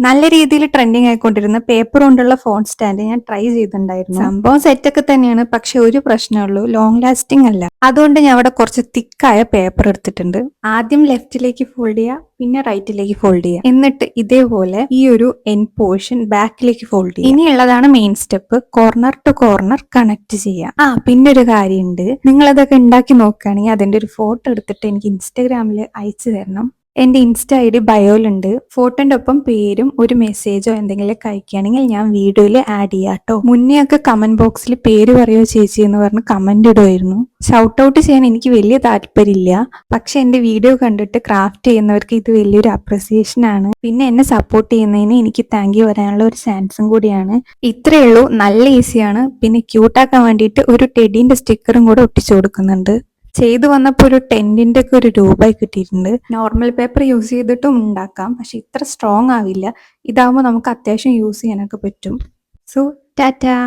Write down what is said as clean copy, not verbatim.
നല്ല രീതിയിൽ trending ആയിക്കൊണ്ടിരുന്ന paper കൊണ്ടുള്ള ഫോൺ സ്റ്റാൻഡ് ഞാൻ ട്രൈ ചെയ്തിട്ടുണ്ടായിരുന്നു. സംഭവം സെറ്റൊക്കെ തന്നെയാണ്, പക്ഷെ ഒരു പ്രശ്നമുള്ളൂ, ലോങ് ലാസ്റ്റിംഗ് അല്ല. അതുകൊണ്ട് ഞാൻ അവിടെ കുറച്ച് തിക്കായ പേപ്പർ എടുത്തിട്ടുണ്ട്. ആദ്യം ലെഫ്റ്റിലേക്ക് ഫോൾഡ് ചെയ്യുക, പിന്നെ റൈറ്റിലേക്ക് ഫോൾഡ് ചെയ്യുക. എന്നിട്ട് ഇതേപോലെ ഈ ഒരു എൻ പോർഷൻ ബാക്കിലേക്ക് ഫോൾഡ് ചെയ്യുക. ഇനിയുള്ളതാണ് main step, corner to corner connect ചെയ്യുക. പിന്നെ ഒരു കാര്യമുണ്ട്, നിങ്ങൾ അതൊക്കെ ഉണ്ടാക്കി നോക്കുകയാണെങ്കിൽ അതിന്റെ ഒരു ഫോട്ടോ എടുത്തിട്ട് എനിക്ക് ഇൻസ്റ്റാഗ്രാമിൽ അയച്ചു തരണം. എന്റെ ഇൻസ്റ്റ ID ബയോയിലുണ്ട്. ഫോട്ടോന്റെ ഒപ്പം പേരും ഒരു മെസ്സേജോ എന്തെങ്കിലും അയക്കുകയാണെങ്കിൽ ഞാൻ വീഡിയോയിൽ ആഡ് ചെയ്യാട്ടോ. മുന്നേ ഒക്കെ കമന്റ് ബോക്സിൽ പേര് പറയോ ചേച്ചി എന്ന് പറഞ്ഞ് കമന്റ് ഇടുമായിരുന്നു. ഷൗട്ട് ഔട്ട് ചെയ്യാൻ എനിക്ക് വലിയ താല്പര്യമില്ല, പക്ഷെ എന്റെ വീഡിയോ കണ്ടിട്ട് ക്രാഫ്റ്റ് ചെയ്യുന്നവർക്ക് ഇത് വലിയൊരു അപ്രിസിയേഷൻ ആണ്. പിന്നെ എന്നെ സപ്പോർട്ട് ചെയ്യുന്നതിന് എനിക്ക് താങ്ക് യു പറയാനുള്ള ഒരു ചാൻസും കൂടിയാണ്. ഇത്രയേ ഉള്ളൂ, നല്ല ഈസിയാണ്. പിന്നെ ക്യൂട്ടാക്കാൻ വേണ്ടിയിട്ട് ഒരു ടെഡിന്റെ സ്റ്റിക്കറും കൂടെ ഒട്ടിച്ചു കൊടുക്കുന്നുണ്ട്. ചെയ്തു വന്നപ്പോൾ ഒരു ടെന്റിന്റെ ഒക്കെ ഒരു രൂപ കിട്ടിയിട്ടുണ്ട്. നോർമൽ പേപ്പർ യൂസ് ചെയ്തിട്ടും ഉണ്ടാക്കാം, പക്ഷെ ഇത്ര സ്ട്രോങ് ആവില്ല. ഇതാവുമ്പോൾ നമുക്ക് അത്യാവശ്യം യൂസ് ചെയ്യാനൊക്കെ പറ്റും. സോ ടാറ്റാ.